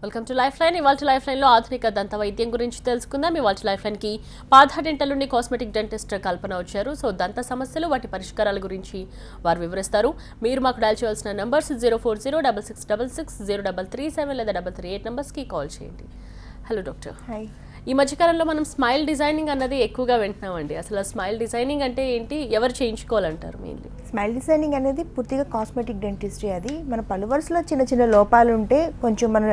Welcome to life line. ఇవాళ life లైన్లో ఆధునిక దంత వైద్యం గురించి తెలుసుకుందాం. ఇవాళ లైఫ్ లైన్కి పార్థ డెంటల్ నుండి కాస్మెటిక్ డెంటిస్ట్ కల్పన వచ్చారు. సో దంత సమస్యలు వాటి పరిష్కారాల గురించి వారు వివరిస్తారు. మీరు మాకు డయల్ చేయాల్సిన నంబర్స్ 04066660337 లేదా 338 నెంబర్స్కి కాల్ చేయండి. Hello doctor. హాయ్. ఈ మధ్యకాలంలో మనం స్మైల్ డిజైనింగ్ అన్నది ఎక్కువగా వింటున్నామండి. అసలు స్మైల్ డిజైనింగ్ అంటే ఏంటి, ఎవరు చేయించుకోవాలంటారు? మెయిన్లీ స్మైల్ డిజైనింగ్ అనేది పూర్తిగా కాస్మెటిక్ డెంటిస్ట్రీ. అది మన పలు వరుసలో చిన్న చిన్న లోపాలు ఉంటే కొంచెం మన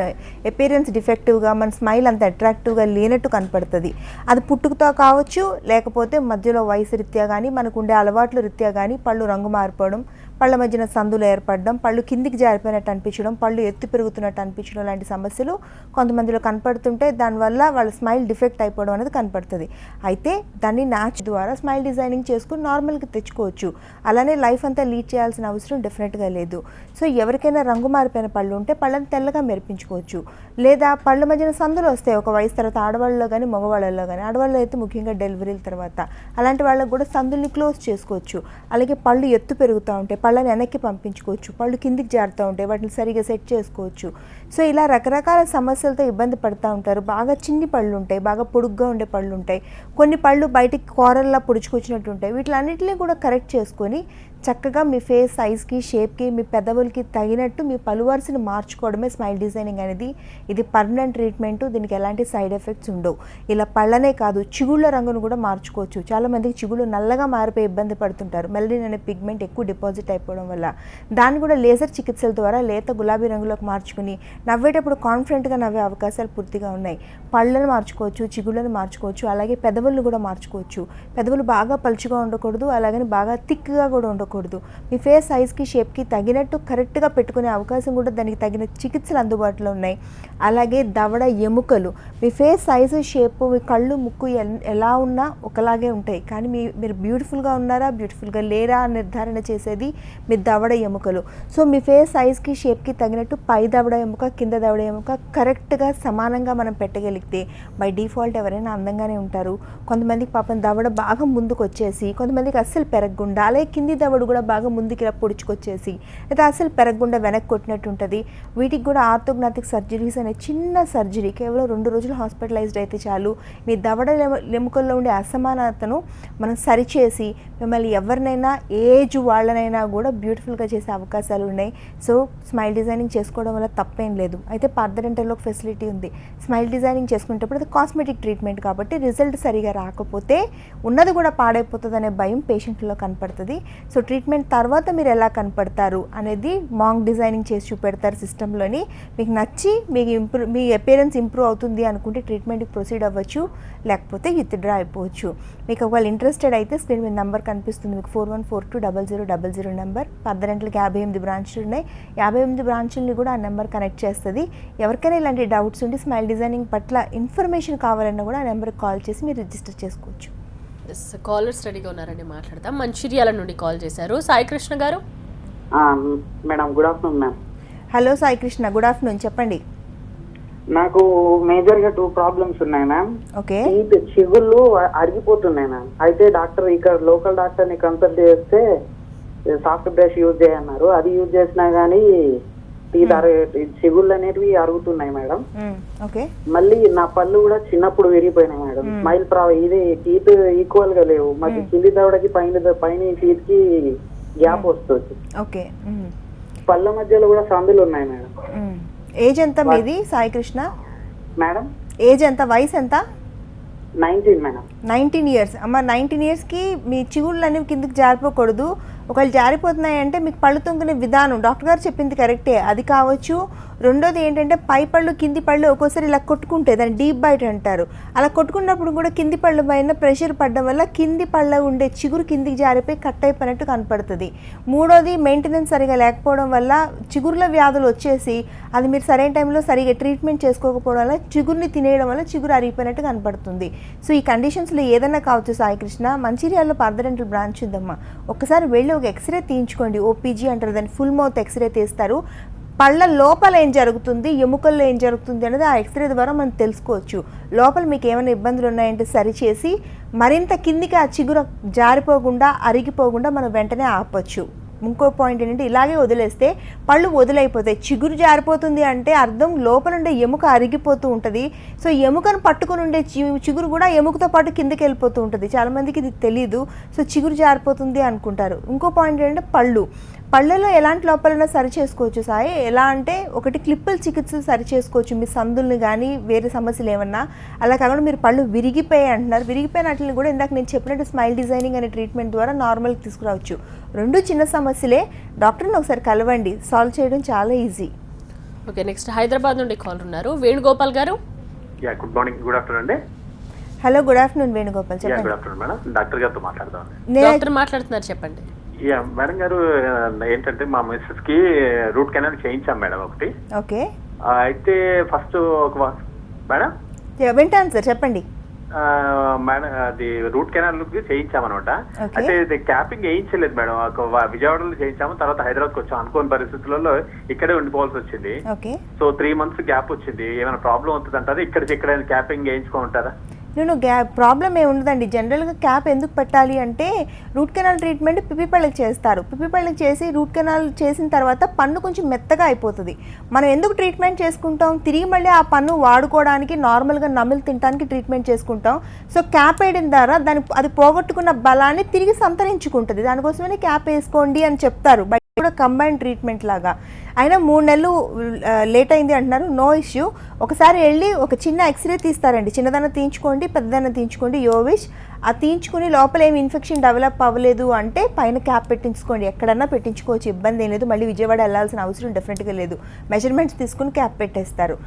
అపియరెన్స్ డిఫెక్టివ్గా, మన స్మైల్ అంత అట్రాక్టివ్గా లేనట్టు కనపడుతుంది. అది పుట్టుకతో కావచ్చు, లేకపోతే మధ్యలో వయసు రీత్యా కానీ, మనకు ఉండే అలవాట్ల రీత్యా కానీ పళ్ళు రంగు మారిపోవడం, పళ్ళ మధ్యన సందులు ఏర్పడడం, పళ్ళు కిందికి జారిపోయినట్టు అనిపించడం, పళ్ళు ఎత్తు పెరుగుతున్నట్టు అనిపించడం లాంటి సమస్యలు కొంతమందిలో కనపడుతుంటే దానివల్ల వాళ్ళ స్మైల్ డిఫెక్ట్ అయిపోవడం అనేది కనపడుతుంది. అయితే దాన్ని న్యాచ్ ద్వారా స్మైల్ డిజైనింగ్ చేసుకుని నార్మల్గా తెచ్చుకోవచ్చు. అలానే లైఫ్ అంతా లీడ్ చేయాల్సిన అవసరం డెఫినెట్గా లేదు. సో ఎవరికైనా రంగు మారిపోయిన పళ్ళు ఉంటే పళ్ళని తెల్లగా మెరిపించుకోవచ్చు. లేదా పళ్ళ మధ్యన సందులు వస్తాయి ఒక వయసు తర్వాత, ఆడవాళ్ళలో కానీ మగవాళ్ళలో కానీ. ఆడవాళ్ళలో అయితే ముఖ్యంగా డెలివరీల తర్వాత అలాంటి వాళ్ళకు కూడా సందుల్ని క్లోజ్ చేసుకోవచ్చు. అలాగే పళ్ళు ఎత్తు పెరుగుతూ ఉంటాయి, పళ్ళని వెనక్కి పంపించుకోవచ్చు. పళ్ళు కిందికి జారుతూ ఉంటాయి, వాటిని సరిగా సెట్ చేసుకోవచ్చు. సో ఇలా రకరకాల సమస్యలతో ఇబ్బంది పడుతూ ఉంటారు. బాగా చిన్ని పళ్ళు ఉంటాయి, బాగా పొడుగ్గా ఉండే పళ్ళు ఉంటాయి, కొన్ని పళ్ళు బయటికి కూరల్లా పొడుచుకొచ్చినట్టు ఉంటాయి. వీటిలన్నింటినీ కూడా కరెక్ట్ చేసుకొని చక్కగా మీ ఫేస్ సైజ్కి, షేప్కి, మీ పెదవులకి తగినట్టు మీ పలువరుసని మార్చుకోవడమే స్మైల్ డిజైనింగ్ అనేది. ఇది పర్మనెంట్ ట్రీట్మెంటు, దీనికి ఎలాంటి సైడ్ ఎఫెక్ట్స్ ఉండవు. ఇలా పళ్ళనే కాదు, చిగుళ్ళ రంగును కూడా మార్చుకోవచ్చు. చాలామందికి చిగుళ్ళు నల్లగా మారిపోయి ఇబ్బంది పడుతుంటారు, మెలనిన్ అనే పిగ్మెంట్ ఎక్కువ డిపాజిట్ అయిపోవడం వల్ల. దాన్ని కూడా లేజర్ చికిత్సల ద్వారా లేత గులాబీ రంగులోకి మార్చుకుని నవ్వేటప్పుడు కాన్ఫిడెంట్గా నవ్వే అవకాశాలు పూర్తిగా ఉన్నాయి. పళ్ళను మార్చుకోవచ్చు, చిగుళ్ళను మార్చుకోవచ్చు, అలాగే పెదవులను కూడా మార్చుకోవచ్చు. పెదవులు బాగా పలుచుగా ఉండకూడదు, అలాగని బాగా థిక్గా కూడా ఉండకూడదు. మీ ఫేస్ సైజ్కి, షేప్కి తగినట్టు కరెక్ట్గా పెట్టుకునే అవకాశం కూడా దానికి తగిన చికిత్సలు అందుబాటులో ఉన్నాయి. అలాగే దవడ ఎముకలు, మీ ఫేస్ సైజు, షేపు, మీ కళ్ళు, ముక్కు ఎలా ఉన్నా ఒకలాగే ఉంటాయి. కానీ మీరు బ్యూటిఫుల్గా ఉన్నారా, బ్యూటిఫుల్గా లేరా నిర్ధారణ చేసేది మీ దవడ ఎముకలు. సో మీ ఫేస్ సైజ్కి, షేప్కి తగినట్టు పై దవడ ఎముక, కింద దవడ ఎముక కరెక్ట్గా సమానంగా మనం పెట్టగలిగితే బై డిఫాల్ట్ ఎవరైనా అందంగానే ఉంటారు. కొంతమందికి పాపం దవడ బాగా ముందుకు వచ్చేసి, కొంతమందికి అస్సలు పెరగకుండా, అలాగే కింది దవడ కూడా బాగా ముందుకి ఇలా పొడుచుకొచ్చేసి, లేదా అసలు పెరగకుండా వెనక్కి కొట్టినట్టు ఉంటుంది. వీటికి కూడా ఆర్థోగ్నాటిక్ సర్జరీస్ అనే చిన్న సర్జరీ, కేవలం 2 రోజులు హాస్పిటలైజ్డ్ అయితే చాలు మీ దవడ ఎముకల్లో ఉండే అసమానతను మనం సరిచేసి మిమ్మల్ని ఎవరినైనా, ఏజ్ వాళ్ళనైనా కూడా బ్యూటిఫుల్గా చేసే అవకాశాలు ఉన్నాయి. సో స్మైల్ డిజైనింగ్ చేసుకోవడం వల్ల తప్పేం లేదు. అయితే పార్థ డెంటల్లో ఒక ఫెసిలిటీ ఉంది. స్మైల్ డిజైనింగ్ చేసుకునేటప్పుడు అది కాస్మెటిక్ ట్రీట్మెంట్ కాబట్టి రిజల్ట్ సరిగా రాకపోతే ఉన్నది కూడా పాడైపోతుంది అనే భయం పేషెంట్లో కనపడుతుంది. సో ట్రీట్మెంట్ తర్వాత మీరు ఎలా కనపడతారు అనేది మాంక్ డిజైనింగ్ చేసి చూపెడతారు సిస్టంలోని. మీకు నచ్చి మీ అపియరెన్స్ ఇంప్రూవ్ అవుతుంది అనుకుంటే ట్రీట్మెంట్కి ప్రొసీడ్ అవ్వచ్చు, లేకపోతే విత్డ్రా అయిపోవచ్చు. మీకు ఒకవేళ ఇంట్రెస్టెడ్ అయితే స్క్రీన్ మీద నెంబర్ కనిపిస్తుంది మీకు, 41420000 నెంబర్. పార్థ డెంటల్కి 58 బ్రాంచ్లు ఉన్నాయి. 58 బ్రాంచుల్ని కూడా ఆ నెంబర్ కనెక్ట్ చేస్తుంది. ఎవరికైనా ఇలాంటి డౌట్స్ ఉండి స్మైల్ డిజైనింగ్ పట్ల ఇన్ఫర్మేషన్ కావాలన్నా కూడా ఆ నెంబర్కి కాల్ చేసి మీరు రిజిస్టర్ చేసుకోవచ్చు. కాలర్స్ రెడీగా ఉన్నారండి, మాట్లాడదాం. మంచిర్యాల నుండి కాల్ చేశారు సాయి కృష్ణ గారు. Madam, good afternoon ma'am. Hello Sai Krishna, good afternoon, చెప్పండి. నాకు మేజర్ గా 2 ప్రాబ్లమ్స్ ఉన్నాయి మ్యామ్. ఓకే. చిగుళ్ళు అరిగిపోతున్నాయి మ్యామ్. అయితే డాక్టర్, ఇక్కడ లోకల్ డాక్టర్ ని కన్సల్ట్ చేస్తే సాఫ్ట్ బ్రష్ యూజ్ చేయన్నారు. అది యూజ్ చేసినా గానీ చిగుళ్ళు అనేటివి అరుగుతున్నాయి మేడం. ఓకే. మళ్ళీ నా పళ్ళు కూడా చిన్నప్పుడు విరిగిపోయినాయి మేడం. స్మైల్ ఇది టీత్ ఈక్వల్ గా లేవు. మళ్ళీ కింది దవడకి పైన టీత్ కి గ్యాప్ వస్తుంది. ఓకే. పళ్ళ మధ్యలో కూడా సందులు ఉన్నాయి మేడం. ఏజ్ ఎంత మీది సాయి కృష్ణ? మేడం ఏజ్ ఎంత, వయసు ఎంత? 19 మేడం. 19 ఇయర్స్. అమ్మ, 19 ఇయర్స్కి మీ చిగుళ్ళు అనేవి కిందకి జారిపోకూడదు. ఒకవేళ జారిపోతున్నాయంటే మీకు పళ్ళు తొంగునే విధానం డాక్టర్ గారు చెప్పింది కరెక్టే, అది కావచ్చు. రెండోది ఏంటంటే పై పళ్ళు, కింది పళ్ళు ఒక్కోసారి ఇలా కొట్టుకుంటే దాన్ని డీప్ బైట్ అంటారు. అలా కొట్టుకున్నప్పుడు కూడా కింది పళ్ళు పైన ప్రెషర్ పడడం వల్ల కింది పళ్ళ ఉండే చిగురు కిందికి జారిపోయి కట్ అయిపోయినట్టు కనపడుతుంది. మూడోది మెయింటెనెన్స్ సరిగా లేకపోవడం వల్ల చిగురుల వ్యాధులు వచ్చేసి అది మీరు సరైన టైంలో సరిగా ట్రీట్మెంట్ చేసుకోకపోవడం వల్ల చిగురుని తినేయడం వల్ల చిగురు అరిగిపోయినట్టు కనపడుతుంది. సో ఈ కండిషన్స్లో ఏదైనా కావచ్చు సాయి కృష్ణ. మంచిర్యాలలో పార్థ డెంటల్ బ్రాంచ్ ఉందమ్మా. ఒక్కసారి వెళ్ళి ఒక ఎక్స్రే తీయించుకోండి. ఓపీజీ అంటారు దాన్ని, ఫుల్ మౌత్ ఎక్స్రే తీస్తారు. పళ్ళ లోపల ఏం జరుగుతుంది, ఎముకల్లో ఏం జరుగుతుంది అనేది ఆ ఎక్స్రే ద్వారా మనం తెలుసుకోవచ్చు. లోపల మీకు ఏమైనా ఇబ్బందులు ఉన్నాయంటే సరిచేసి మరింత కిందికి ఆ చిగురు జారిపోకుండా, అరిగిపోకుండా మనం వెంటనే ఆపచ్చు. ఇంకో పాయింట్ ఏంటంటే ఇలాగే వదిలేస్తే పళ్ళు వదిలైపోతాయి. చిగురు జారిపోతుంది అంటే అర్థం లోపల ఉండే ఎముక అరిగిపోతూ ఉంటుంది. సో ఎముకను పట్టుకుని ఉండే చిగురు కూడా ఎముకతో పాటు కిందకి వెళ్ళిపోతూ ఉంటుంది. చాలామందికి ఇది తెలీదు. సో చిగురు జారిపోతుంది అనుకుంటారు. ఇంకో పాయింట్ ఏంటంటే పళ్ళలో ఎలాంటి లోపాలైనా సరి చేసుకోవచ్చు సాయి. ఎలా అంటే ఒకటి క్లిప్పుల చికిత్స సరి చేసుకోవచ్చు, మీ సందుల్ని కానీ వేరే సమస్యలు ఏమన్నా. అలా కాకుండా మీరు పళ్ళు విరిగిపోయాయి అంటున్నారు, విరిగిపోయినట్లు కూడా ఇందాక నేను చెప్పినట్టు స్మైల్ డిజైనింగ్ అనే ట్రీట్మెంట్ ద్వారా నార్మల్కి తీసుకురావచ్చు. రెండు చిన్న సమస్యలే, డాక్టర్ని ఒకసారి కలవండి, సాల్వ్ చేయడం చాలా ఈజీ. ఓకే, నెక్స్ట్ హైదరాబాద్ నుండి కాల్ ఉన్నారు వేణుగోపాల్ గారు. గుడ్ మార్నింగ్, గుడ్ ఆఫ్టర్నూన్ అండి. Hello, good afternoon Venugopal, good చెప్పండి. ఆఫ్టర్నూన్ మేడం, డాక్టర్ గారితో మాట్లాడదాం. డాక్టర్ మాట్లాడుతున్నారు, చెప్పండి. మేడం గారు, ఏంటంటే మా మిస్సెస్ కి రూట్ కెనాల్ చేయించాం మేడం ఒకటి. ఓకే, అయితే ఫస్ట్ ఒక మేడం వింటాను సార్, చెప్పండి. మేడం అది రూట్ కెనాల్ చేయించామన్నమాట. Okay. అయితే ఇది క్యాపింగ్ వేయించలేదు మేడం. విజయవాడలో చేయించాము, తర్వాత హైదరాబాద్కి వచ్చాము. అనుకోని పరిస్థితులలో ఇక్కడే ఉండిపోవాల్సి వచ్చింది. ఓకే, సో 3 months గ్యాప్ వచ్చింది. ఏమైనా ప్రాబ్లం అవుతుంది అంటారా? ఇక్కడ క్యాపింగ్ వేయించుకుంటారా? నేను ప్రాబ్లం ఏమి ఉండదండి. జనరల్గా క్యాప్ ఎందుకు పెట్టాలి అంటే రూట్ కెనాల్ ట్రీట్మెంట్ పిప్పి పళ్ళకి చేస్తారు. పిప్పి పళ్ళకి చేసి రూట్ కెనాల్ చేసిన తర్వాత పన్ను కొంచెం మెత్తగా అయిపోతుంది. మనం ఎందుకు ట్రీట్మెంట్ చేసుకుంటాం? తిరిగి మళ్ళీ ఆ పన్ను వాడుకోవడానికి, నార్మల్గా నమిలి తినడానికి ట్రీట్మెంట్ చేసుకుంటాం. సో క్యాప్ వేయడం ద్వారా అది పోగొట్టుకున్న బలాన్ని తిరిగి సంతరించుకుంటుంది. దానికోసమే క్యాప్ వేసుకోండి అని చెప్తారు. బయట కూడా కంబైన్ ట్రీట్మెంట్ లాగా. అయినా 3 నెలలు లేట్ అయింది అంటున్నారు, నో ఇష్యూ. ఒకసారి వెళ్ళి ఒక చిన్న ఎక్స్రే తీస్తారండి. చిన్నదన్న తీయించుకోండి, పెద్దదన్న తీయించుకోండి, యోవిష్. ఆ తీయించుకుని లోపల ఏమి ఇన్ఫెక్షన్ డెవలప్ అవ్వలేదు అంటే పైన క్యాప్ పెట్టించుకోండి. ఎక్కడన్నా పెట్టించుకోవచ్చు, ఇబ్బంది ఏం లేదు. మళ్ళీ విజయవాడ వెళ్ళాల్సిన అవసరం డెఫినెట్గా లేదు. మెజర్మెంట్స్ తీసుకుని క్యాప్ పెట్టేస్తారు.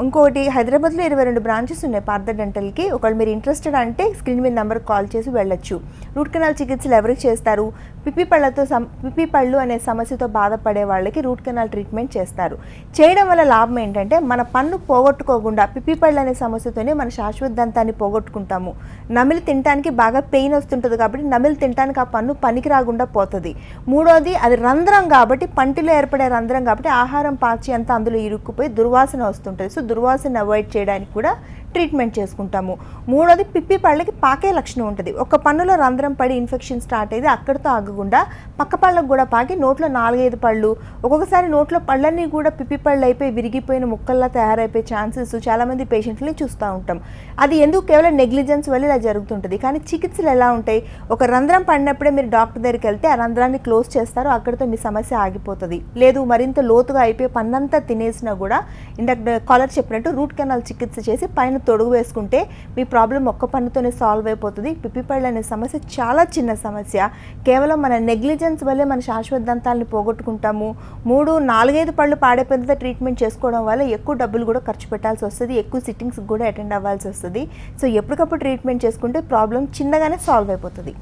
ఇంకోటి, హైదరాబాద్లో 22 బ్రాంచెస్ ఉన్నాయి పార్థ డెంటల్కి. ఒకవేళ మీరు ఇంట్రెస్టెడ్ అంటే స్క్రీన్ మీద నెంబర్కి కాల్ చేసి వెళ్ళొచ్చు. రూట్ కెనాల్ చికిత్సలు ఎవరికి చేస్తారు? పిప్పి పళ్ళు అనే సమస్యతో బాధపడే వాళ్ళకి రూట్ కెనాల్ ట్రీట్మెంట్ చేస్తారు. చేయడం వల్ల లాభం ఏంటంటే మన పన్ను పోగొట్టుకోకుండా, పిప్పి పళ్ళు అనే సమస్యతోనే మన శాశ్వత దంతాన్ని పోగొట్టుకుంటాము. నమిలి తినడానికి బాగా పెయిన్ వస్తుంటుంది కాబట్టి నమిలి తినడానికి ఆ పన్ను పనికి రాకుండా పోతుంది. మూడోది, అది రంధ్రం కాబట్టి, పంటిలో ఏర్పడే రంధ్రం కాబట్టి ఆహారం పాచి అంతా అందులో ఇరుక్కుపోయి దుర్వాసన వస్తుంటుంది. సో దుర్వాసన అవాయిడ్ చేయడానికి కూడా ట్రీట్మెంట్ చేసుకుంటాము. మూడోది, పిప్పి పళ్ళకి పాకే లక్షణం ఉంటుంది. ఒక పన్నులో రంధ్రం పడి ఇన్ఫెక్షన్ స్టార్ట్ అయ్యి అక్కడితో ఆగకుండా పక్క పళ్ళకు కూడా పాకి నోట్లో 4-5 పళ్ళు, ఒక్కొక్కసారి నోట్లో పళ్ళన్నీ కూడా పిప్పి పళ్ళు అయిపోయి విరిగిపోయిన ముక్కల్లా తయారైపోయే ఛాన్సెస్ చాలామంది పేషెంట్లని చూస్తూ ఉంటాం. అది ఎందుకు? కేవలం నెగ్లిజెన్స్ వల్ల ఇలా జరుగుతుంటుంది. కానీ చికిత్సలు ఎలా ఉంటాయి? ఒక రంధ్రం పడినప్పుడే మీరు డాక్టర్ దగ్గరికి వెళ్తే ఆ రంధ్రాన్ని క్లోజ్ చేస్తారు, అక్కడితో మీ సమస్య ఆగిపోతుంది. లేదు మరింత లోతుగా అయిపోయి పన్నంతా తినేసినా కూడా ఇందాక కాలర్ చెప్పినట్టు రూట్ కెనాల్ చికిత్స చేసి పైన తొడుగు వేసుకుంటే మీ ప్రాబ్లం ఒక్క పన్నుతోనే సాల్వ్ అయిపోతుంది. పిప్పి పళ్ళు అనే సమస్య చాలా చిన్న సమస్య. కేవలం మన నెగ్లిజెన్స్ వల్లే మన శాశ్వత దంతాలను పోగొట్టుకుంటాము. 3-4-5 పళ్ళు పాడైపోయిన ట్రీట్మెంట్ చేసుకోవడం వల్ల ఎక్కువ డబ్బులు కూడా ఖర్చు పెట్టాల్సి వస్తుంది, ఎక్కువ సిట్టింగ్స్ కూడా అటెండ్ అవ్వాల్సి వస్తుంది. సో ఎప్పటికప్పుడు ట్రీట్మెంట్ చేసుకుంటే ప్రాబ్లం చిన్నగానే సాల్వ్ అయిపోతుంది.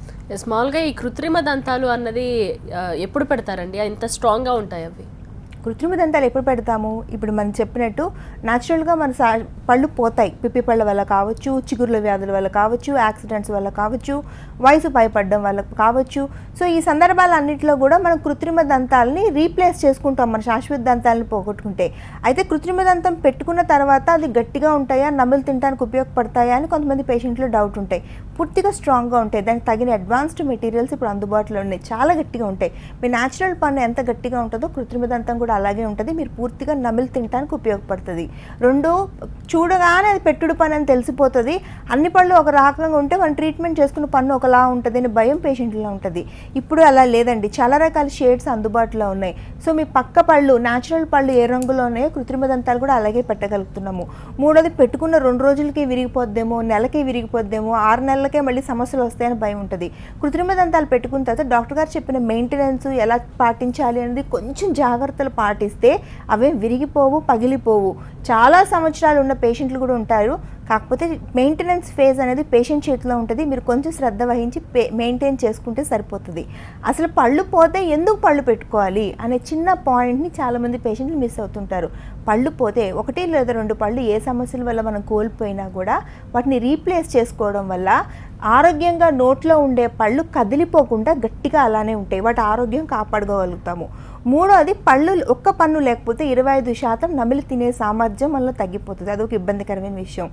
స్మాల్గా ఈ కృత్రిమ దంతాలు అన్నది ఎప్పుడు పెడతారండి? ఇంత స్ట్రాంగ్గా ఉంటాయి అవి? కృత్రిమ దంతాలు ఎప్పుడు పెడతాము? ఇప్పుడు మనం చెప్పినట్టు న్యాచురల్గా మన పళ్ళు పోతాయి. పిప్పి పళ్ళ వల్ల కావచ్చు, చిగుర్ల వ్యాధుల వల్ల కావచ్చు, యాక్సిడెంట్స్ వల్ల కావచ్చు, వయసు భయపడడం వల్ల కావచ్చు. సో ఈ సందర్భాలన్నింటిలో కూడా మనం కృత్రిమ దంతాలని రీప్లేస్ చేసుకుంటాం మన శాశ్వత దంతాలను పోగొట్టుకుంటే. అయితే కృత్రిమ దంతం పెట్టుకున్న తర్వాత అది గట్టిగా ఉంటాయా, నమిలి తినడానికి ఉపయోగపడతాయా అని కొంతమంది పేషెంట్లు డౌట్ ఉంటాయి. పూర్తిగా స్ట్రాంగ్గా ఉంటాయి. దానికి తగిన అడ్వాన్స్డ్ మెటీరియల్స్ ఇప్పుడు అందుబాటులో ఉన్నాయి, చాలా గట్టిగా ఉంటాయి. మీ న్యాచురల్ పన్ను ఎంత గట్టిగా ఉంటుందో కృత్రిమ దంతం కూడా అలాగే ఉంటుంది. మీరు పూర్తిగా నమిలి తినడానికి ఉపయోగపడుతుంది. రెండు, చూడగానే అది పెట్టుడు పని అని తెలిసిపోతుంది. అన్ని పళ్ళు ఒక రకంగా ఉంటే మనం ట్రీట్మెంట్ చేసుకున్న పన్ను ఒకలా ఉంటుంది అని భయం పేషెంట్లో ఉంటుంది. ఇప్పుడు అలా లేదండి, చాలా రకాల షేడ్స్ అందుబాటులో ఉన్నాయి. సో మీ పక్క పళ్ళు, న్యాచురల్ పళ్ళు ఏ రంగులో ఉన్నాయో కృత్రిమ దంతాలు కూడా అలాగే పెట్టగలుగుతున్నాము. మూడోది, పెట్టుకున్న 2 రోజులకి విరిగిపోద్దేమో, నెలకి విరిగిపోద్దేమో, 6 నెలలకే మళ్ళీ సమస్యలు వస్తాయని భయం ఉంటుంది. కృత్రిమ దంతాలు పెట్టుకున్న తర్వాత డాక్టర్ గారు చెప్పిన మెయింటెనెన్స్ ఎలా పాటించాలి అనేది కొంచెం జాగ్రత్తలు పాటిస్తే అవే విరిగిపోవు, పగిలిపోవు. చాలా సంవత్సరాలు ఉన్న పేషెంట్లు కూడా ఉంటారు. కాకపోతే మెయింటెనెన్స్ ఫేజ్ అనేది పేషెంట్ చేతిలో ఉంటుంది. మీరు కొంచెం శ్రద్ధ వహించి మెయింటైన్ చేసుకుంటే సరిపోతుంది. అసలు పళ్ళు పోతే ఎందుకు పళ్ళు పెట్టుకోవాలి అనే చిన్న పాయింట్ని చాలామంది పేషెంట్లు మిస్ అవుతుంటారు. పళ్ళు పోతే 1 లేదా 2 పళ్ళు ఏ సమస్యల వల్ల మనం కోల్పోయినా కూడా వాటిని రీప్లేస్ చేసుకోవడం వల్ల ఆరోగ్యంగా నోట్లో ఉండే పళ్ళు కదిలిపోకుండా గట్టిగా అలానే ఉంటాయి. వాటి ఆరోగ్యం కాపాడుకోగలుగుతాము. మూడోది పళ్ళు ఒక్క పన్ను లేకపోతే 25% నమిలి తినే సామర్థ్యం మనలో తగ్గిపోతుంది, అదొక ఇబ్బందికరమైన విషయం.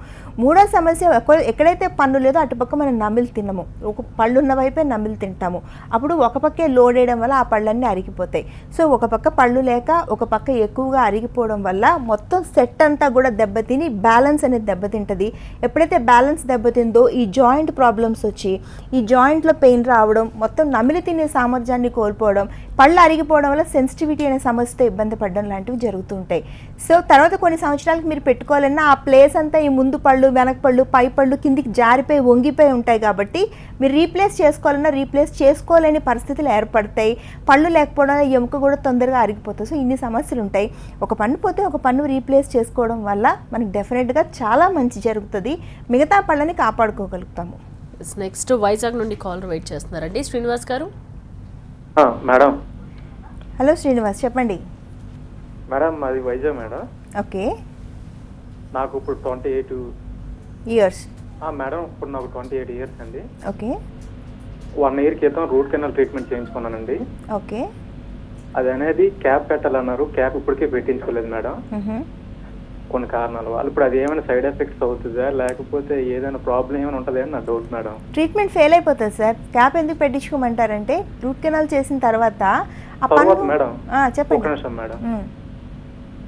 మూడో సమస్య ఎక్కడైతే పన్ను లేదో అటుపక్క మనం నమిలి తినము, ఒక పళ్ళు ఉన్న వైపే నమిలి తింటాము. అప్పుడు ఒక పక్కే లోడ్ వేయడం వల్ల ఆ పళ్ళన్నీ అరిగిపోతాయి. సో ఒక పక్క పళ్ళు లేక ఒక పక్క ఎక్కువగా అరిగిపోవడం వల్ల మొత్తం సెట్ అంతా కూడా దెబ్బతిని బ్యాలెన్స్ అనేది దెబ్బతింటుంది. ఎప్పుడైతే బ్యాలెన్స్ దెబ్బతిందో ఈ జాయింట్ ప్రాబ్లమ్స్ వచ్చి ఈ జాయింట్లో పెయిన్ రావడం, మొత్తం నమిలి తినే సామర్థ్యాన్ని కోల్పోవడం, పళ్ళు అరిగిపోవడం వల్ల సెన్సిటివిటీ అనే సమస్యతో ఇబ్బంది పడడం లాంటివి జరుగుతూ ఉంటాయి. సో తర్వాత కొన్ని సంవత్సరాలకు మీరు పెట్టుకోవాలన్నా ఆ ప్లేస్ అంతా ఈ ముందు పళ్ళు, వెనక పళ్ళు, పై పళ్ళు కిందికి జారిపోయి వంగిపోయి ఉంటాయి. కాబట్టి మీరు రీప్లేస్ చేసుకోవాలన్నా రీప్లేస్ చేసుకోలేని పరిస్థితులు ఏర్పడతాయి. పళ్ళు లేకపోవడం ఎముక కూడా తొందరగా అరిగిపోతుంది. సో ఇన్ని సమస్యలు ఉంటాయి. ఒక పన్ను పోతే ఒక పన్ను రీప్లేస్ చేసుకోవడం వల్ల మనకి డెఫినెట్గా చాలా మంచి జరుగుతుంది, మిగతా పళ్ళని కాపాడుకోగలుగుతాము. నెక్స్ట్ వైజాగ్ నుండి కాలర్ వెయిట్ చేస్తున్నారండి. శ్రీనివాస్ గారు. మేడం. హలో శ్రీనివాస్, చెప్పండి. మేడం మాది వైజాగ్ మేడం. ఓకే. నాకు ఇప్పుడు 28 ఇయర్స్. మేడం ఇప్పుడు నాకు 28 ఇయర్స్ అండి. ఓకే. 1 ఇయర్ క్రితం రూట్ కెనాల్ ట్రీట్మెంట్ చేయించుకున్నానండి. ఓకే. అది అనేది క్యాప్ పెట్టాలన్నారు, క్యాప్ ఇప్పటికే పెట్టించుకోలేదు మేడం కొన్ని కారణాల వల్ల. ఇప్పుడు అది ఏమైనా సైడ్ ఎఫెక్ట్స్ అవుతుందా లేకపోతే ఏదైనా ప్రాబ్లం ఏమైనా ఉంటుందా అని నా డౌట్ మేడం. ట్రీట్మెంట్ ఫెయిల్ అయిపోతుంది సార్. క్యాప్ ఎందుకు పెట్టించుకోమంటారంటే రూట్ కెనాల్ చేసిన తర్వాత మేడం చెప్పండి. ఒక నిమిషం మేడం.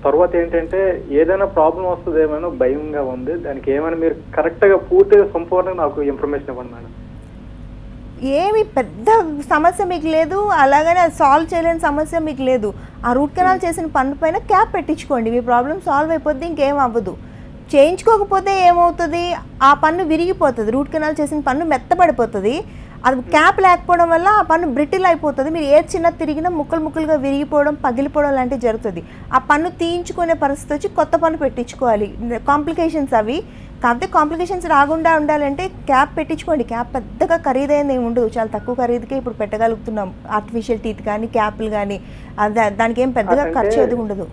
తర్వాత ఏంటంటే ఏదైనా ప్రాబ్లం వస్తుందేమో భయంగా ఉంది. దానికి ఏమైనా మీరు కరెక్ట్ గా పూర్తిగా సంపూర్ణంగా నాకు ఇన్ఫర్మేషన్ ఇవ్వండి మేడం. ఏమి పెద్ద సమస్య మీకు లేదు, అలాగనే సాల్వ్ చేయలేని సమస్య మీకు లేదు. ఆ రూట్ కెనాల్ చేసిన పన్ను పైన క్యాప్ పెట్టించుకోండి, మీ ప్రాబ్లం సాల్వ్ అయిపోద్ది, ఇంకేం అవ్వదు. చేయించుకోకపోతే ఏమవుతుంది, ఆ పన్ను విరిగిపోతుంది. రూట్ కెనాల్ చేసిన పన్ను మెత్తబడిపోతుంది. అది క్యాప్ లేకపోవడం వల్ల ఆ పన్ను బ్రిటిల్ అయిపోతుంది. మీరు ఏ చిన్న తిరిగినా ముక్కలు ముక్కలుగా విరిగిపోవడం, పగిలిపోవడం లాంటివి జరుగుతుంది. ఆ పన్ను తీయించుకునే పరిస్థితి వచ్చి కొత్త పన్ను పెట్టించుకోవాలి. కాంప్లికేషన్స్ అవి. కాకపోతే కాంప్లికేషన్స్ రాకుండా ఉండాలంటే క్యాప్ పెట్టించుకోండి. క్యాప్ పెద్దగా ఖరీదైంది ఏమి ఉండదు, చాలా తక్కువ ఖరీదుకే ఇప్పుడు పెట్టగలుగుతున్నాం. ఆర్టిఫిషియల్ టీత్ కానీ క్యాప్లు కానీ దానికి ఏం పెద్దగా ఖర్చు ఏది ఉండదు,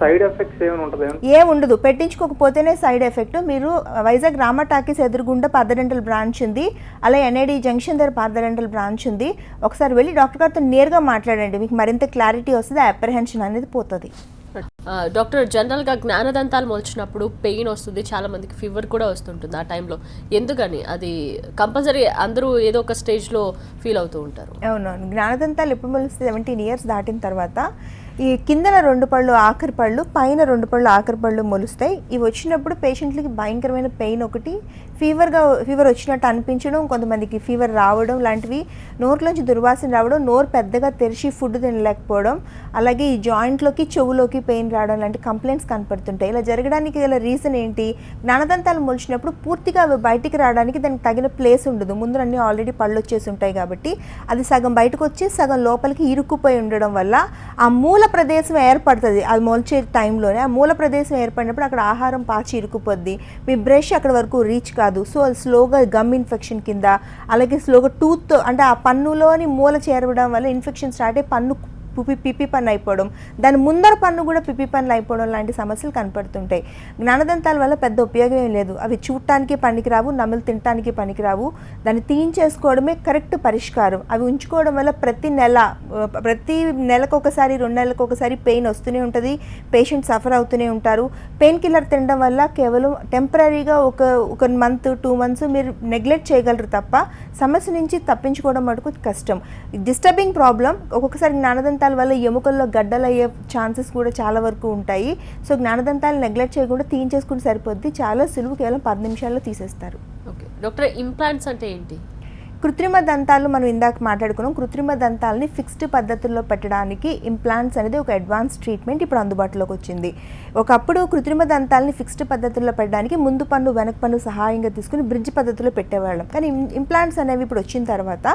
ఏం ఉండదు. పెట్టించుకోకపోతేనే సైడ్ ఎఫెక్ట్. మీరు వైజాగ్ రామ టాకీస్ ఎదురుగుండా పార్థడెంటల్ బ్రాంచ్ ఉంది, అలాగే ఎన్ఐడి జంక్షన్ దగ్గర పార్థడెంటల్ బ్రాంచ్ ఉంది. ఒకసారి వెళ్ళి డాక్టర్ గారితో నేరుగా మాట్లాడండి, మీకు మరింత క్లారిటీ వస్తుంది, అప్రహెన్షన్ అనేది పోతుంది. డాక్టర్, జనరల్గా జ్ఞానదంతాలు మొలిచినప్పుడు పెయిన్ వస్తుంది, చాలా మందికి ఫీవర్ కూడా వస్తుంటుంది ఆ టైంలో. ఎందుకని అది కంపల్సరీ అందరూ ఏదో ఒక స్టేజ్లో ఫీల్ అవుతూ ఉంటారు? అవునవును. జ్ఞానదంతాలు ఎప్పుడు మొలుస్తుంది? 17 ఇయర్స్ దాటిన తర్వాత ఈ కిందన 2 పళ్ళు ఆఖరి పళ్ళు, పైన 2 పళ్ళు ఆఖరి పళ్ళు మొలుస్తాయి. ఇవి వచ్చినప్పుడు పేషెంట్లకి భయంకరమైన పెయిన్, ఒకటి ఫీవర్ వచ్చినట్టు అనిపించడం, కొంతమందికి ఫీవర్ రావడం లాంటివి, నోట్లోంచి దుర్వాసన రావడం, నోరు పెద్దగా తెరిచి ఫుడ్ తినలేకపోవడం, అలాగే ఈ జాయింట్లోకి చెవులోకి పెయిన్ రావడం లాంటి కంప్లైంట్స్ కనపడుతుంటాయి. ఇలా జరగడానికి గల రీజన్ ఏంటి? జ్ఞానదంతాలు మొలిచినప్పుడు పూర్తిగా అవి బయటికి రావడానికి దానికి తగిన ప్లేస్ ఉండదు. ముందు అన్నీ ఆల్రెడీ పళ్ళు వచ్చేసి ఉంటాయి కాబట్టి అది సగం బయటకు వచ్చి సగం లోపలికి ఇరుక్కుపోయి ఉండడం వల్ల ఆ మూల ప్రదేశం ఏర్పడుతుంది. అది మొలిచే టైంలోనే ఆ మూల ప్రదేశం ఏర్పడినప్పుడు అక్కడ ఆహారం పాచి ఇరుక్కుపోద్ది, మీ బ్రష్ అక్కడ వరకు రీచ్ కాదు. సో అది స్లోగా గమ్ ఇన్ఫెక్షన్ కింద, అలాగే స్లోగా టూత్ అంటే ఆ పన్నులోని మూల చేరడం వల్ల ఇన్ఫెక్షన్ స్టార్ట్ అయ్యి పన్ను పిప్పి పన్ను అయిపోవడం, దాని ముందర పన్ను కూడా పిప్పి పన్ను అయిపోవడం లాంటి సమస్యలు కనపడుతుంటాయి. జ్ఞానదంతాల వల్ల పెద్ద ఉపయోగం ఏం లేదు. అవి చూడటానికి పనికిరావు, నమిలి తినడానికి పనికిరావు. దాన్ని తీయించేసుకోవడమే కరెక్ట్ పరిష్కారం. అవి ఉంచుకోవడం వల్ల ప్రతి నెలకు ఒకసారి 2 నెలలకు ఒకసారి పెయిన్ వస్తూనే ఉంటుంది, పేషెంట్ సఫర్ అవుతూనే ఉంటారు. పెయిన్ కిల్లర్ తినడం వల్ల కేవలం టెంపరీగా ఒక మంత్ 2 మంత్స్ మీరు నెగ్లెక్ట్ చేయగలరు తప్ప సమస్య నుంచి తప్పించుకోవడం మటుకు కష్టం. Disturbing problem. ఒక్కొక్కసారి జ్ఞానదంతాల వల్ల ఎముకల్లో గడ్డలు అయ్యే ఛాన్సెస్ కూడా చాలా వరకు ఉంటాయి. సో జ్ఞానదంతాలు నెగ్లెక్ట్ చేయకుండా తీయించేసుకుంటే సరిపోద్ది, చాలా సులువు, కేవలం 10 నిమిషాల్లో తీసేస్తారు. ఓకే డాక్టర్, ఇంప్లాంట్స్ అంటే ఏంటి? కృత్రిమ దంతాలు మనం ఇందాక మాట్లాడుకున్నాం. కృత్రిమ దంతాలని ఫిక్స్డ్ పద్ధతుల్లో పెట్టడానికి ఇంప్లాంట్స్ అనేది ఒక అడ్వాన్స్ ట్రీట్మెంట్ ఇప్పుడు అందుబాటులోకి వచ్చింది. ఒకప్పుడు కృత్రిమ దంతాలని ఫిక్స్డ్ పద్ధతుల్లో పెట్టడానికి ముందు పన్ను వెనక పన్ను సహాయంగా తీసుకుని బ్రిడ్జ్ పద్ధతిలో పెట్టేవాళ్ళం. కానీ ఇంప్లాంట్స్ అనేవి ఇప్పుడు వచ్చిన తర్వాత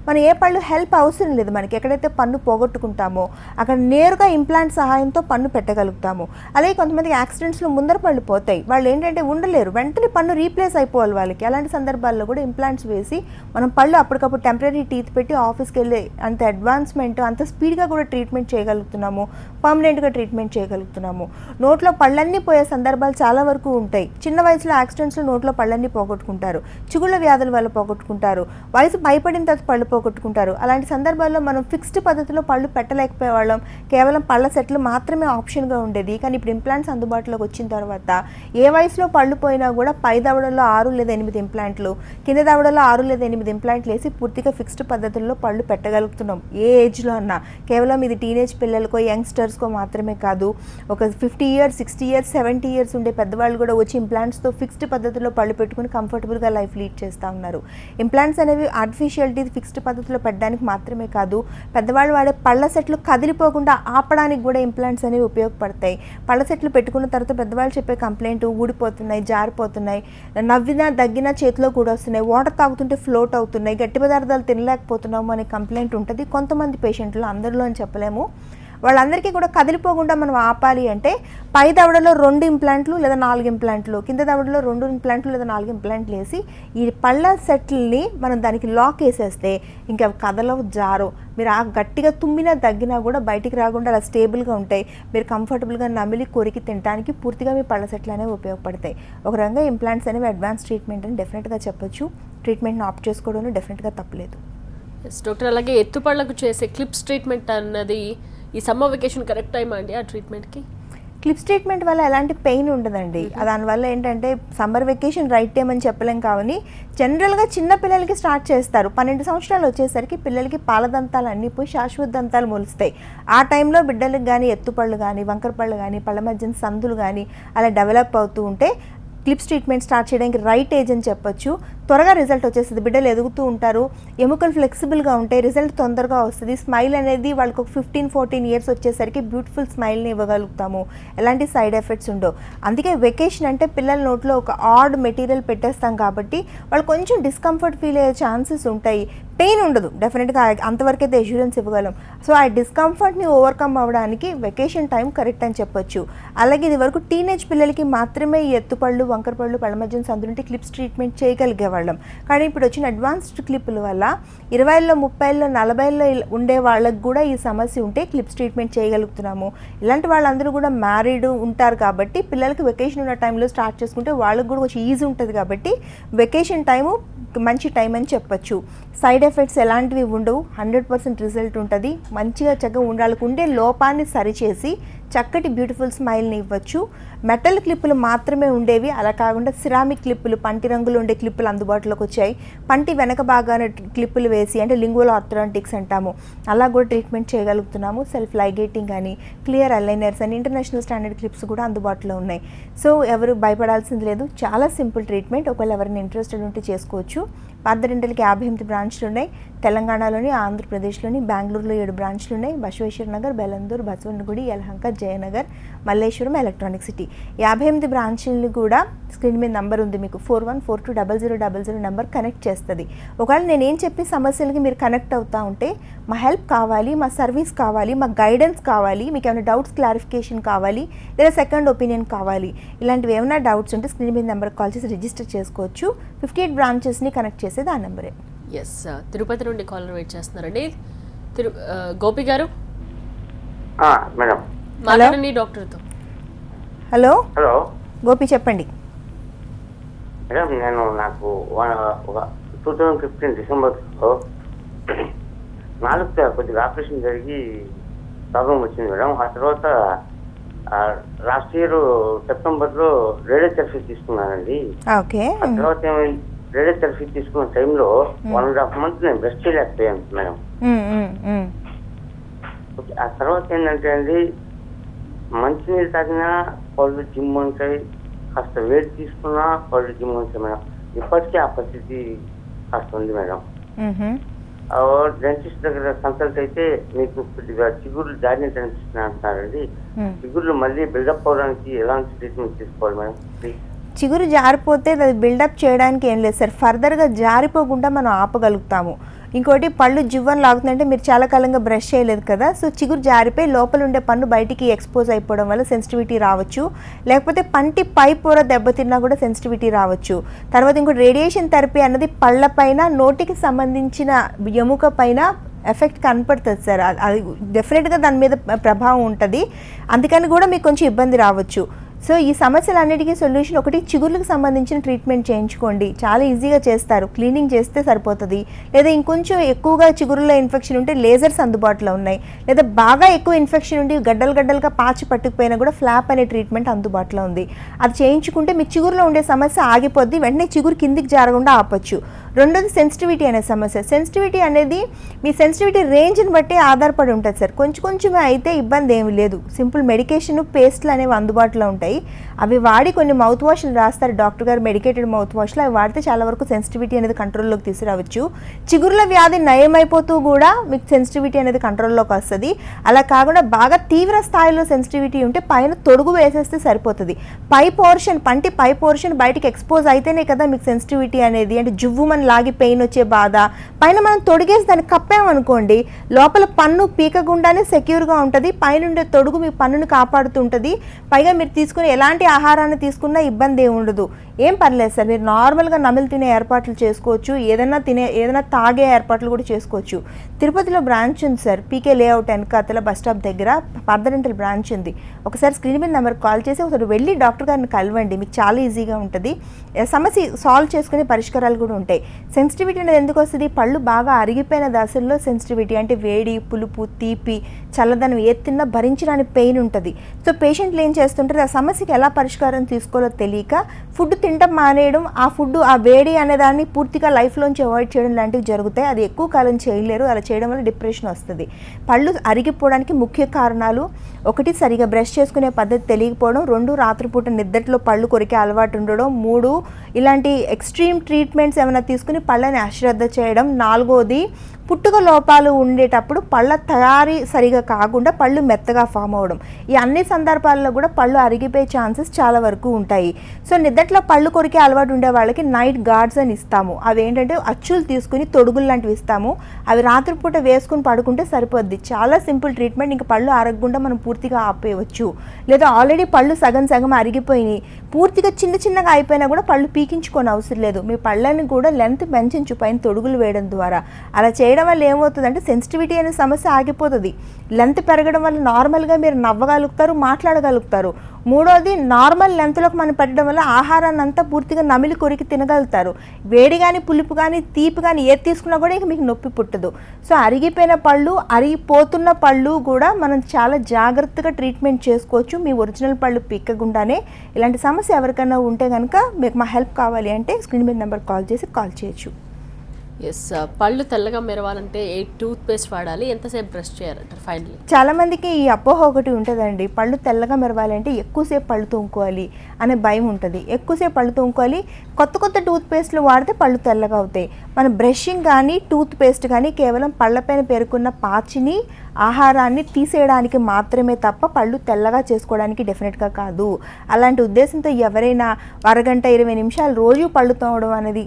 మనం ఏ పళ్ళు హెల్ప్ అవసరం లేదు. మనకి ఎక్కడైతే పన్ను పోగొట్టుకుంటామో అక్కడ నేరుగా ఇంప్లాంట్ సహాయంతో పన్ను పెట్టగలుగుతాము. అలాగే కొంతమంది యాక్సిడెంట్స్లో ముందర పళ్ళు పోతాయి, వాళ్ళు ఏంటంటే ఉండలేరు, వెంటనే పన్ను రీప్లేస్ అయిపోవాలి వాళ్ళకి. అలాంటి సందర్భాల్లో కూడా ఇంప్లాంట్స్ వేసి మనం వాళ్ళు అప్పటికప్పుడు టెంపరీ టీత్ పెట్టి ఆఫీస్కి వెళ్ళి అంత అడ్వాన్స్మెంట్ అంత స్పీడ్గా కూడా ట్రీట్మెంట్ చేయగలుగుతున్నాము, పర్మనెంట్గా ట్రీట్మెంట్ చేయగలుగుతున్నాము. నోట్లో పళ్ళన్నీ పోయే సందర్భాలు చాలా వరకు ఉంటాయి. చిన్న వయసులో యాక్సిడెంట్స్లో నోట్లో పళ్ళన్నీ పోగొట్టుకుంటారు, చిగుళ్ళ వ్యాధుల వల్ల పోగొట్టుకుంటారు, వయసు భయపడిన తర్వాత పళ్ళు పోగొట్టుకుంటారు. అలాంటి సందర్భాల్లో మనం ఫిక్స్డ్ పద్ధతిలో పళ్ళు పెట్టలేకపోయేవాళ్ళం, కేవలం పళ్ళ సెట్లు మాత్రమే ఆప్షన్గా ఉండేది. కానీ ఇప్పుడు ఇంప్లాంట్స్ అందుబాటులోకి వచ్చిన తర్వాత ఏ వయసులో పళ్ళు పోయినా కూడా పై దవడల్లో 6 లేదా 8 ఇంప్లాంట్లు, కింద దవడలో 6 లేదా 8 ఇంప్లాంట్లు వేసి పూర్తిగా ఫిక్స్డ్ పద్ధతుల్లో పళ్ళు పెట్టగలుగుతున్నాం ఏ ఏజ్లో అన్నా. కేవలం ఇది టీనేజ్ పిల్లలకో యంగ్స్టర్స్కో మాత్రమే కాదు, ఒక 50 ఇయర్స్ 60 ఇయర్స్ 70 ఇయర్స్ ఉండే పెద్దవాళ్ళు కూడా వచ్చి ఇంప్లాంట్స్తో ఫిక్స్డ్ పద్ధతిలో పళ్ళు పెట్టుకుని కంఫర్టబుల్గా లైఫ్ లీడ్ చేస్తూ ఉన్నారు. ఇంప్లాంట్స్ అనేవి ఆర్టిఫిషియల్ టీత్ ఫిక్స్డ్ పద్ధతిలో పెట్టడానికి మాత్రమే కాదు, పెద్దవాళ్ళు వాడే పళ్ళ సెట్లు కదిలిపోకుండా ఆపడానికి కూడా ఇంప్లాంట్స్ అనేవి ఉపయోగపడతాయి. పళ్ళ సెట్లు పెట్టుకున్న తర్వాత పెద్దవాళ్ళు చెప్పే కంప్లైంట్ ఊడిపోతున్నాయి, జారిపోతున్నాయి, నవ్వినా దగ్గినా చేతిలో కూడా వస్తున్నాయి, వాటర్ తాగుతుంటే ఫ్లోట్ అవుతున్నాయి, గట్టి పదార్థాలు తినలేకపోతున్నాము అనే కంప్లైంట్ ఉంటుంది కొంతమంది పేషెంట్లు, అందరిలో అని చెప్పలేము. వాళ్ళందరికీ కూడా కదిలిపోకుండా మనం ఆపాలి అంటే పై దవడలో 2 ఇంప్లాంట్లు లేదా 4 ఇంప్లాంట్లు, కింద దవడలో 2 ఇంప్లాంట్లు లేదా 4 ఇంప్లాంట్లు వేసి ఈ పళ్ళ సెట్లని మనం దానికి లాక్ వేసేస్తే ఇంకా కదలవు, జారు. మీరు ఆ గట్టిగా తుమ్మినా దగ్గినా కూడా బయటికి రాకుండా అలా స్టేబుల్గా ఉంటాయి. మీరు కంఫర్టబుల్గా నమిలి కొరికి తినడానికి పూర్తిగా మీ పళ్ళ సెట్లు అనేవి ఉపయోగపడతాయి. ఒక రకంగా ఇంప్లాంట్స్ అనేవి అడ్వాన్స్ ట్రీట్మెంట్ అని డెఫినెట్గా చెప్పొచ్చు. ట్రీట్మెంట్ని ఆప్ట్ చేసుకోవడంలో డెఫినెట్గా తప్పలేదు. డాక్టర్, అలాగే ఎత్తుపళ్ళకు చేసే క్లిప్స్ ట్రీట్మెంట్ అన్నది ఈ సమ్మర్ వెకేషన్ కరెక్ట్ టైం అండి ఆ ట్రీట్మెంట్కి? క్లిప్స్ ట్రీట్మెంట్ వల్ల ఎలాంటి పెయిన్ ఉండదండి. దానివల్ల ఏంటంటే సమ్మర్ వెకేషన్ రైట్ టైం అని చెప్పలేం. కావని జనరల్గా చిన్న పిల్లలకి స్టార్ట్ చేస్తారు. 12 సంవత్సరాలు వచ్చేసరికి పిల్లలకి పాలదంతాలు అన్నీ పోయి శాశ్వత దంతాలు మొలుస్తాయి. ఆ టైంలో బిడ్డలకు కానీ ఎత్తుపళ్ళు కానీ వంకర పళ్ళు కానీ పళ్ళ మధ్యన సందులు కానీ అలా డెవలప్ అవుతూ ఉంటే క్లిప్స్ ట్రీట్మెంట్ స్టార్ట్ చేయడానికి రైట్ ఏజ్ అని చెప్పొచ్చు. త్వరగా రిజల్ట్ వచ్చేస్తుంది, బిడ్డలు ఎదుగుతూ ఉంటారు, ఎముకలు ఫ్లెక్సిబుల్గా ఉంటాయి, రిజల్ట్ తొందరగా వస్తుంది. స్మైల్ అనేది వాళ్ళకి ఒక 15-14 ఇయర్స్ వచ్చేసరికి బ్యూటిఫుల్ స్మైల్ని ఇవ్వగలుగుతాము, ఎలాంటి సైడ్ ఎఫెక్ట్స్ ఉండవు. అందుకే వెకేషన్ అంటే పిల్లల నోట్లో ఒక ఆడ్ మెటీరియల్ పెట్టేస్తాం కాబట్టి వాళ్ళు కొంచెం డిస్కంఫర్ట్ ఫీల్ అయ్యే ఛాన్సెస్ ఉంటాయి. పెయిన్ ఉండదు, డెఫినెట్గా అంతవరకైతే అష్యూరెన్స్ ఇవ్వగలం. సో ఆ డిస్కంఫర్ట్ని ఓవర్కమ్ అవ్వడానికి వెకేషన్ టైం కరెక్ట్ అని చెప్పొచ్చు. అలాగే ఇది వరకు టీనేజ్ పిల్లలకి మాత్రమే ఈ ఎత్తుపళ్ళు వంకర పళ్ళు పళ్ళ మధ్యన సందులుంటే క్లిప్స్ ట్రీట్మెంట్ చేయగలిగేవాళ్ళం. కానీ ఇప్పుడు వచ్చిన అడ్వాన్స్డ్ క్లిప్పుల వల్ల 20లో 30లో 40లో ఉండే వాళ్ళకి కూడా ఈ సమస్య ఉంటే క్లిప్స్ ట్రీట్మెంట్ చేయగలుగుతున్నాము. ఇలాంటి వాళ్ళందరూ కూడా మ్యారీడ్ ఉంటారు కాబట్టి పిల్లలకి వెకేషన్ ఉన్న టైంలో స్టార్ట్ చేసుకుంటే వాళ్ళకి కూడా కొంచెం ఈజీ ఉంటుంది కాబట్టి వెకేషన్ టైము మంచి టైం అని చెప్పొచ్చు. సైడ్ ఎఫెక్ట్స్ ఎలాంటివి ఉండవు, 100% రిజల్ట్ ఉంటుంది. మంచిగా చక్కగా ఉండాలకు ఉండే లోపాన్ని సరిచేసి చక్కటి బ్యూటిఫుల్ స్మైల్ని ఇవ్వచ్చు. మెటల్ క్లిప్పులు మాత్రమే ఉండేవి, అలా కాకుండా సిరామిక్ క్లిప్పులు, పంటి రంగులు ఉండే క్లిప్పులు అందుబాటులోకి వచ్చాయి. పంటి వెనక భాగాన క్లిప్పులు వేసి అంటే లింగువల్ ఆర్థోడాంటిక్స్ అంటాము, అలా కూడా ట్రీట్మెంట్ చేయగలుగుతున్నాము. సెల్ఫ్ లైగేటింగ్ అని, క్లియర్ అలైనర్స్ అని ఇంటర్నేషనల్ స్టాండర్డ్ క్లిప్స్ కూడా అందుబాటులో ఉన్నాయి. సో ఎవరు భయపడాల్సింది లేదు, చాలా సింపుల్ ట్రీట్మెంట్. ఒకవేళ ఎవరైనా ఇంట్రెస్టెడ్ ఉంటే చేసుకోవచ్చు. పార్థ డెంటల్కి 58 బ్రాంచ్లు ఉన్నాయి. తెలంగాణలోని, ఆంధ్రప్రదేశ్లోని, బెంగళూరులో 7 బ్రాంచ్లు ఉన్నాయి. బసవేశ్వర నగర్, బెలందూర్, బసవనగుడి, యలహంక, జయనగర్, మల్లేశ్వరం, ఎలక్ట్రానిక్ సిటీ 58 బ్రాంచ్లు కూడా స్క్రీన్ మీద నంబర్ ఉంది మీకు, 41420000 నెంబర్ కనెక్ట్ చేస్తుంది. ఒకవేళ నేనేం చెప్పి సమస్యలకి మీరు కనెక్ట్ అవుతూ ఉంటే మా హెల్ప్ కావాలి, మా సర్వీస్ కావాలి, మా గైడెన్స్ కావాలి, మీకు ఏమైనా డౌట్స్ క్లారిఫికేషన్ కావాలి లేదా సెకండ్ ఒపీనియన్ కావాలి, ఇలాంటివి ఏమైనా డౌట్స్ ఉంటే స్క్రీన్ మీద నెంబర్కి కాల్ చేసి రిజిస్టర్ చేసుకోవచ్చు. 58 బ్రాంచెస్ని కనెక్ట్ చేసేది ఆ నెంబరే. ఎస్, తిరుపతి నుండి కాలర్ వెయిట్ చేస్తున్నారండి. గోపి గారు మేడం మాట్లాడండి డాక్టర్తో. హలో హలో గోపి, చెప్పండి. మేడం నేను నాకు ఒక 2015 డిసెంబర్లో నాలుగు కొద్దిగా ఆపరేషన్ జరిగి ప్రాబ్లం వచ్చింది మేడం. ఆ తర్వాత లాస్ట్ ఇయర్ సెప్టెంబర్లో రేడియోథెరపీ తీసుకున్నానండి. ఓకే. ఆ తర్వాత ఏమైంది, రేడియోథెరపీ తీసుకున్న టైంలో 1.5 months నేను బ్రష్ చేయలేకపోయాను మేడం. ఆ తర్వాత ఏంటంటే అండి, మంచినీళ్ళు తాగినా పళ్ళు జిమ్ ఉంటాయి, కాస్త వేడి తీసుకున్నా పళ్ళు జిమ్ ఉంటాయి మేడం. ఇప్పటికీ ఆ పరిస్థితి కాస్త ఉంది మేడం. డెంటిస్ట్ దగ్గర కన్సల్ట్ అయితే మీకు కొద్దిగా చిగుర్లు జారినట్టు అనిపిస్తున్నాయి అంటున్నారండి. చిగుర్లు మళ్ళీ బిల్డప్ అవడానికి ఎలాంటి ట్రీట్మెంట్ తీసుకోవాలి మేడం? చిగురు జారిపోతే అది బిల్డప్ చేయడానికి ఏం లేదు సార్, ఫర్దర్గా జారిపోకుండా మనం ఆపగలుగుతాము. ఇంకోటి పళ్ళు జివ్వని లాగుతుందంటే మీరు చాలా కాలంగా బ్రష్ చేయలేదు కదా, సో చిగురు జారిపోయి లోపల ఉండే పన్ను బయటికి ఎక్స్పోజ్ అయిపోవడం వల్ల సెన్సిటివిటీ రావచ్చు. లేకపోతే పంటి పై పొర దెబ్బతిన్నా కూడా సెన్సిటివిటీ రావచ్చు. తర్వాత ఇంకోటి రేడియేషన్ థెరపీ అన్నది పళ్ళ పైన నోటికి సంబంధించిన ఎముక పైన ఎఫెక్ట్ కనపడుతుంది సార్. అది డెఫినెట్గా దాని మీద ప్రభావం ఉంటుంది. అందుకని కూడా మీకు కొంచెం ఇబ్బంది రావచ్చు. సో ఈ సమస్యలన్నిటికీ సొల్యూషన్ ఒకటి, చిగుర్లకు సంబంధించిన ట్రీట్మెంట్ చేయించుకోండి. చాలా ఈజీగా చేస్తారు, క్లీనింగ్ చేస్తే సరిపోతుంది. లేదా ఇంకొంచెం ఎక్కువగా చిగురులో ఇన్ఫెక్షన్ ఉంటే లేజర్స్ అందుబాటులో ఉన్నాయి. లేదా బాగా ఎక్కువ ఇన్ఫెక్షన్ ఉండి గడ్డలుగా పాచి పట్టుకుపోయినా కూడా ఫ్లాప్ అనే ట్రీట్మెంట్ అందుబాటులో ఉంది. అది చేయించుకుంటే మీ చిగురులో ఉండే సమస్య ఆగిపోద్ది, వెంటనే చిగురు కిందికి జారకుండా ఆపొచ్చు. రెండోది సెన్సిటివిటీ అనే సమస్య. సెన్సిటివిటీ అనేది మీ సెన్సిటివిటీ రేంజ్ని బట్టి ఆధారపడి ఉంటుంది సార్. కొంచెమే అయితే ఇబ్బంది ఏమి లేదు. సింపుల్ మెడికేషన్, పేస్ట్లు అనేవి అందుబాటులో ఉంటాయి. అవి వాడి కొన్ని మౌత్ వాష్లు రాస్తారు డాక్టర్ గారు, మెడికేటెడ్ మౌత్ వాష్లు. అవి వాడితే చాలా వరకు సెన్సిటివిటీ అనేది కంట్రోల్లోకి తీసుకురావచ్చు. చిగురుల వ్యాధి నయమైపోతూ కూడా మీకు సెన్సిటివిటీ అనేది కంట్రోల్లోకి వస్తుంది. అలా కాకుండా బాగా తీవ్ర స్థాయిలో సెన్సిటివిటీ ఉంటే పైన తొడుగు వేసేస్తే సరిపోతుంది. పై పోర్షన్, పంటి పై పోర్షన్ బయటికి ఎక్స్పోజ్ అయితేనే కదా మీకు సెన్సిటివిటీ అనేది, అంటే జువ్వుమని లాగి పెయిన్ వచ్చే బాధ. పైన మనం తొడిగేసి దాన్ని కప్పామనుకోండి, లోపల పన్ను పీకకుండానే సెక్యూర్గా ఉంటుంది. పైనుండే తొడుగు మీ పన్నును కాపాడుతుంటుంది. పైగా మీరు తీసుకునే ఎలాంటి ఆహారాన్ని తీసుకున్నా ఇబ్బంది ఏమి ఉండదు. ఏం పర్లేదు సార్, మీరు నార్మల్గా నమిలి తినే ఏర్పాట్లు చేసుకోవచ్చు. ఏదైనా తాగే ఏర్పాట్లు కూడా చేసుకోవచ్చు. తిరుపతిలో బ్రాంచ్ ఉంది సార్, పీకే లేఅవుట్ వెనకాతల బస్ స్టాప్ దగ్గర పర్మనెంటల్ బ్రాంచ్ ఉంది. ఒకసారి స్క్రీన్ మీద నెంబర్కి కాల్ చేసి ఒకసారి వెళ్ళి డాక్టర్ గారిని కలవండి. మీకు చాలా ఈజీగా ఉంటుంది. సమస్య సాల్వ్ చేసుకునే పరిష్కారాలు కూడా ఉంటాయి. సెన్సిటివిటీ అనేది ఎందుకు వస్తుంది? పళ్ళు బాగా అరిగిపోయిన దశల్లో సెన్సిటివిటీ, అంటే వేడి, పులుపు, తీపి, చల్లదనం ఏది తిన్నా భరించడానికి పెయిన్ ఉంటుంది. సో పేషెంట్లు ఏం చేస్తుంటారు, ఆ సమస్యకి ఎలా పరిష్కారం తీసుకోవాలో తెలియక ఫుడ్ తినడం మానేయడం, ఆ వేడి అనేదాన్ని పూర్తిగా లైఫ్లోంచి అవాయిడ్ చేయడం లాంటివి జరుగుతాయి. అది ఎక్కువ కాలం చేయలేరు. అలా చేయడం వల్ల డిప్రెషన్ వస్తుంది. పళ్ళు అరిగిపోవడానికి ముఖ్య కారణాలు: ఒకటి, సరిగా బ్రష్ చేసుకునే పద్ధతి తెలియకపోవడం. 2, రాత్రిపూట నిద్రలో పళ్ళు కొరికే అలవాటు ఉండడం. 3, ఇలాంటి ఎక్స్ట్రీమ్ ట్రీట్మెంట్స్ ఏమైనా తీసుకుని పళ్ళని అశ్రద్ధ చేయడం. 4వది, పుట్టుక లోపాలు ఉండేటప్పుడు పళ్ళ తయారీ సరిగా కాకుండా పళ్ళు మెత్తగా ఫామ్ అవ్వడం. ఈ అన్ని సందర్భాల్లో కూడా పళ్ళు అరిగిపోయే ఛాన్సెస్ చాలా వరకు ఉంటాయి. సో నిద్దట్లో పళ్ళు కొరికే అలవాటు ఉండే వాళ్ళకి నైట్ గార్డ్స్ అని ఇస్తాము. అవి ఏంటంటే అచ్చులు తీసుకుని తొడుగులు లాంటివి ఇస్తాము. అవి రాత్రిపూట వేసుకుని పడుకుంటే సరిపోద్ది. చాలా సింపుల్ ట్రీట్మెంట్. ఇంకా పళ్ళు అరగకుండా మనం పూర్తిగా ఆపేయవచ్చు. లేదా ఆల్రెడీ పళ్ళు సగం అరిగిపోయినాయి, పూర్తిగా చిన్నగా అయిపోయినా కూడా పళ్ళు పీకించుకొని అవసరం లేదు. మీ పళ్ళని కూడా లెంత్ పెంచు పైన తొడుగులు వేయడం ద్వారా. అలా చేయడం వల్ల ఏమవుతుందంటే సెన్సిటివిటీ అనే సమస్య ఆగిపోతుంది. లెంత్ పెరగడం వల్ల నార్మల్గా మీరు నవ్వగలుగుతారు, మాట్లాడగలుగుతారు. 3వది, నార్మల్ లెంత్లోకి మనం పెట్టడం వల్ల ఆహారాన్ని అంతా పూర్తిగా నమిలి కొరికి తినగలుగుతారు. వేడి కానీ, పులుపు కానీ, తీపి కానీ ఏది తీసుకున్నా కూడా ఇంక మీకు నొప్పి పుట్టదు. సో అరిగిపోయిన పళ్ళు, అరిగిపోతున్న పళ్ళు కూడా మనం చాలా జాగ్రత్తగా ట్రీట్మెంట్ చేసుకోవచ్చు. మీ ఒరిజినల్ పళ్ళు పీక్కకుండానే. ఇలాంటి సమస్య ఎవరికైనా ఉంటే కనుక మీకు మా హెల్ప్ కావాలి అంటే స్క్రీన్ మీద నెంబర్ కాల్ చేయొచ్చు. ఎస్, పళ్ళు తెల్లగా మెరవాలంటే ఏ టూత్ పేస్ట్ వాడాలి, ఎంతసేపు బ్రష్ చేయాలంటారు ఫైనల్లీ? చాలా మందికి ఈ అపోహ ఒకటి ఉంటుందండి, పళ్ళు తెల్లగా మెరవాలంటే ఎక్కువసేపు పళ్ళు తోముకోవాలి అనే భయం ఉంటుంది. ఎక్కువసేపు పళ్ళు తోముకోవాలి. కొత్త టూత్ పేస్ట్లు వాడితే పళ్ళు తెల్లగా అవుతాయి. మన బ్రషింగ్ కానీ, టూత్ పేస్ట్ కానీ కేవలం పళ్ళపైన పేరుకున్న పాచిని, ఆహారాన్ని తీసేయడానికి మాత్రమే తప్ప పళ్ళు తెల్లగా చేసుకోవడానికి డెఫినెట్గా కాదు. అలాంటి ఉద్దేశంతో ఎవరైనా అరగంట 20 నిమిషాలు రోజు పళ్ళు తోమడం అనేది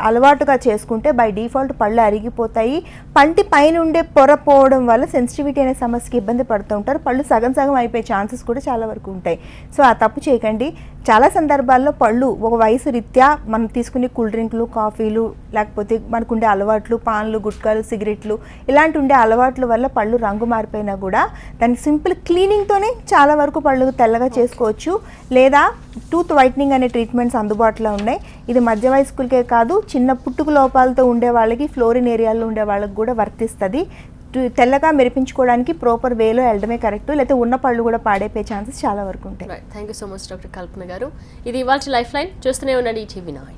అలవాటుగా చేసుకుంటే బై డిఫాల్ట్ పళ్ళు అరిగిపోతాయి. పంటి పైన ఉండే పొర పోవడం వల్ల సెన్సిటివిటీ అనే సమస్యకి ఇబ్బంది పడుతూ ఉంటారు. పళ్ళు సగం అయిపోయే ఛాన్సెస్ కూడా చాలా వరకు ఉంటాయి. సో ఆ తప్పు చేయకండి. చాలా సందర్భాల్లో పళ్ళు ఒక వయసు రీత్యా మనం తీసుకునే కూల్ డ్రింక్లు, కాఫీలు, లేకపోతే మనకుండే అలవాట్లు, పాన్లు, గుట్కాలు, సిగరెట్లు, ఇలాంటి ఉండే అలవాట్ల వల్ల పళ్ళు రంగు మారిపోయినా కూడా దాన్ని సింపుల్ క్లీనింగ్తోనే చాలా వరకు పళ్ళు తెల్లగా చేసుకోవచ్చు. లేదా టూత్ వైట్నింగ్ అనే ట్రీట్మెంట్స్ అందుబాటులో ఉన్నాయి. ఇది మధ్య వయస్కులకే కాదు, చిన్న పుట్టుక లోపాలతో ఉండే వాళ్ళకి, ఫ్లోరిన్ ఏరియాలో ఉండే వాళ్ళకి కూడా వర్తిస్తుంది. తెల్లగా మెరిపించుకోవడానికి ప్రాపర్ వేలో వెళ్ళడమే కరెక్ట్. లేకపోతే ఉన్న పళ్ళు కూడా పాడైపోయే ఛాన్సెస్ చాలా వరకు ఉంటాయి. Thank you so much doctor Kalpana గారు. ఇది ఇవాళ లైఫ్ లైన్. చూస్తూనే ఉండండి టీవీ 9.